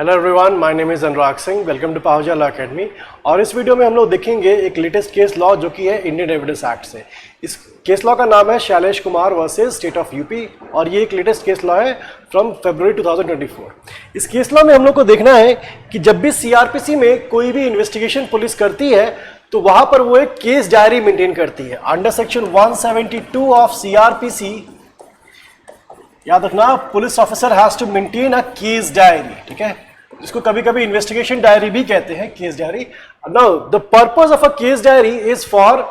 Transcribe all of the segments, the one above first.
Hello everyone, my name is Anurag Singh. Welcome to Pahuja law academy. और इस video में हम लोग देखेंगे एक लेटेस्ट केस लॉ जो कि है इंडियन एविडेंस एक्ट से। इस केस लॉ का नाम है Shailesh Kumar versus state of UP और ये एक लेटेस्ट केस लॉ है फ्रॉम फरवरी 2024। इस केस लॉ में हम लोग को देखना है कि जब भी सीआरपीसी में कोई भी इन्वेस्टिगेशन पुलिस करती है तो वहां पर वो एक केस डायरी मेंटेन करती है। अंडर सेक्शन 172 ऑफ सीआरपीसी याद रखना, police officer has to maintain a case diary, ठीक है, जिसको कभी कभी इन्वेस्टिगेशन डायरी भी कहते हैं, case diary. Now the purpose of a case diary is for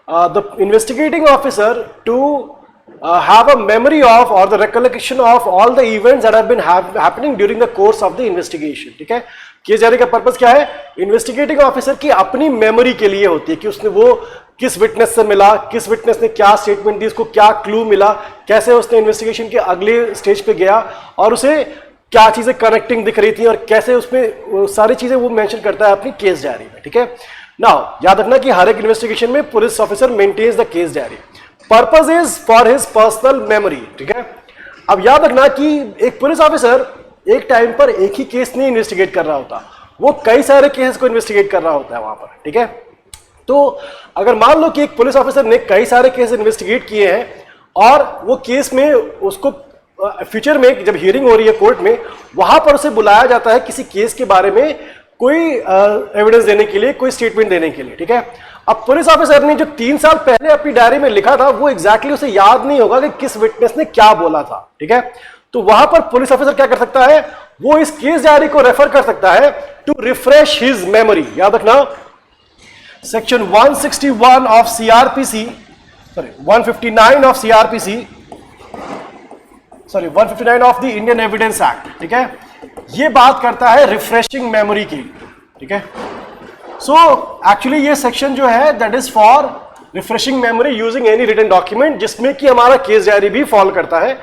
the investigating officer to have a memory of or the recollection of all the events that have been happening during the course of the investigation, ठीक है। Case diary का purpose क्या है? Investigating officer की अपनी memory के लिए होती है कि उसने वो किस विटनेस से मिला, किस विटनेस ने क्या स्टेटमेंट दी, उसको क्या क्लू मिला, कैसे उसने इन्वेस्टिगेशन के अगले स्टेज पे गया और उसे क्या चीजें कनेक्टिंग दिख रही थी और कैसे उसमें सारी चीजें वो मेंशन करता है अपनी केस डायरी में, ठीक है। नाउ याद रखना कि हर एक इन्वेस्टिगेशन में police officer maintains the case diary. Purpose is for his personal memory, ठीक है। अब याद रखना कि एक पुलिस ऑफिसर एक टाइम पर एक ही केस नहीं इन्वेस्टिगेट कर रहा होता, वो कई सारे केस को इन्वेस्टिगेट कर रहा होता है वहां पर, ठीक है। तो अगर मान लो कि एक पुलिस ऑफिसर ने कई सारे केस इन्वेस्टिगेट किए हैं और वो केस में उसको फ्यूचर में जब हियरिंग हो रही है कोर्ट में, वहां पर उसे बुलाया जाता है किसी केस के बारे में कोई एविडेंस देने के लिए, कोई स्टेटमेंट देने के लिए, ठीक है। अब पुलिस ऑफिसर ने जो 3 साल पहले अपनी डायरी में लिखा था वो एग्जैक्टली उसे याद नहीं होगा कि किस विटनेस ने क्या बोला था, ठीक है। तो वहां पर पुलिस ऑफिसर क्या कर सकता है? वो इस केस डायरी को रेफर कर सकता है टू रिफ्रेश हिज मेमोरी। याद रखना, section 161 of CrPC, sorry 159 of CrPC, sorry 159 of the Indian Evidence act, ठीक है, ये बात करता है रिफ्रेशिंग मेमोरी की, ठीक है। सो एक्चुअली ये सेक्शन जो है that is for refreshing memory using any written document, जिसमें कि हमारा केस डायरी भी फॉल करता है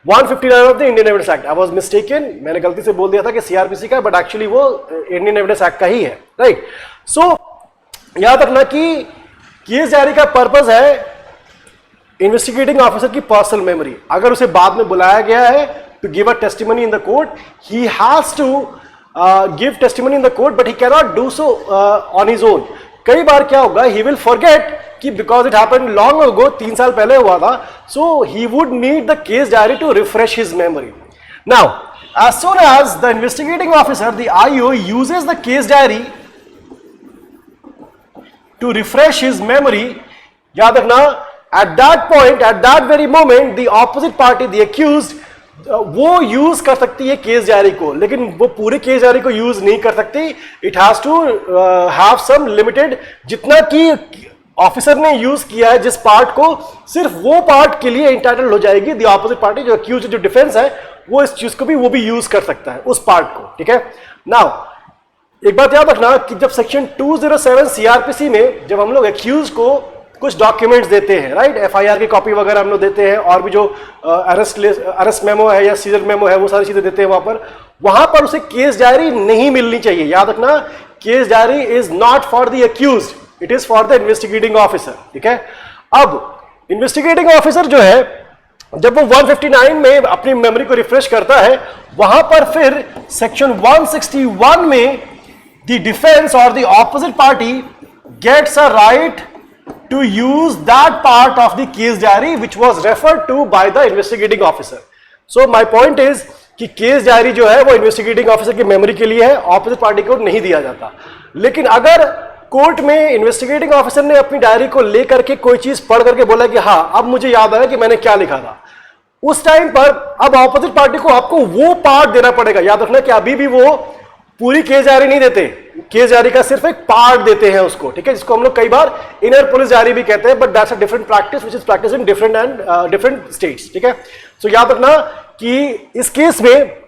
159 of the Indian Evidence Act. I was mistaken, मैंने गलती से बोल दिया था कि सीआरपीसी का, बट एक्चुअली वो इंडियन एविडेंस एक्ट का ही है, राइट। सो याद रखना कि केस डायरी का पर्पस है इन्वेस्टिगेटिंग ऑफिसर की पर्सनल मेमोरी। अगर उसे बाद में बुलाया गया है to give a testimony in the court, he has to give testimony in the court but he can not do so on his own. कई बार क्या होगा, ही विल फॉरगेट कि because it happened long ago, 3 साल पहले हुआ था, so he would need the case diary to refresh his memory. Now as soon as the investigating officer, the IO, uses the case diary to refresh his memory, याद रखना, at that point, at that very moment, the opposite party, the accused, वो use कर सकती है case diary को, लेकिन वो पूरी केस डायरी को यूज नहीं कर सकती। It has to have some limited, जितना कि ऑफिसर ने यूज किया है जिस पार्ट को, सिर्फ वो पार्ट के लिए इंटाइटल हो जाएगी द ऑपोजिट पार्टी। जो अक्यूज, जो डिफेंस है, वो इस चीज को भी वो भी यूज कर सकता है, उस पार्ट को, ठीक है। नाउ एक बात याद रखना कि जब सेक्शन 207 सीआरपीसी में जब हम लोग एक्यूज को कुछ डॉक्यूमेंट्स देते हैं, राइट, एफआईआर की कॉपी वगैरह हम लोग देते हैं और भी जो अरेस्ट मेमो है या सीजर मेमो है, वो सारी चीजें देते हैं वहां पर उसे केस डायरी नहीं मिलनी चाहिए। याद रखना, case diary is not for the accused, it is for the investigating officer, ठीक है। अब इन्वेस्टिगेटिंग ऑफिसर जो है, जब वो 159 में अपनी मेमोरी को रिफ्रेश करता है, वहां पर फिर सेक्शन 161 में the defense or the opposite party gets a right to use that part of the case diary which was referred to by the investigating officer. So my point is कि case diary जो है वो investigating officer की memory के लिए है, opposite party को नहीं दिया जाता। लेकिन अगर कोर्ट में इन्वेस्टिगेटिंग ऑफिसर ने अपनी डायरी को लेकर के कोई चीज पढ़ करके बोला कि हाँ अब मुझे याद आया कि मैंने क्या लिखा था, उस टाइम पर अब ऑपोजिट पार्टी को आपको वो पार्ट देना पड़ेगा। याद रखना कि अभी भी वो पूरी केस डायरी नहीं देते, केस डायरी का सिर्फ एक पार्ट देते हैं उसको, ठीक है, जिसको हम लोग कई बार इनर पुलिस डायरी भी कहते हैं, but that's a different practice which is practice in different states, ठीक है। सो याद रखना कि इस केस में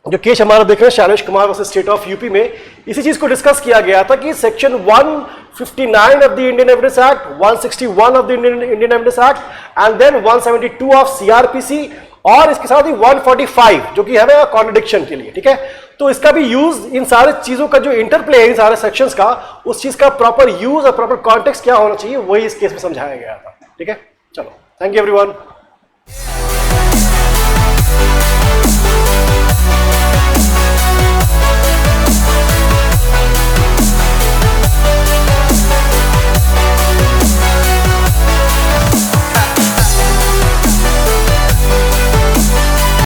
जो केस हमारा देख रहे हैं Shailesh Kumar versus state of UP में, इसी चीज को डिस्कस किया गया था कि section 159 of the Indian Evidence Act, 161 of the Indian Evidence Act and then 172 of CrPC और इसके साथ ही 145 जो कि है ना कॉन्ट्रडिक्शन के लिए, ठीक है। तो इसका भी यूज, इन सारे चीजों का जो इंटरप्ले है इन सारे सेक्शंस का, उस चीज का प्रॉपर यूज और प्रॉपर कॉन्टेक्स्ट क्या होना चाहिए, वही इस केस में समझाया गया था, ठीक है। चलो, थैंक यू एवरीवन।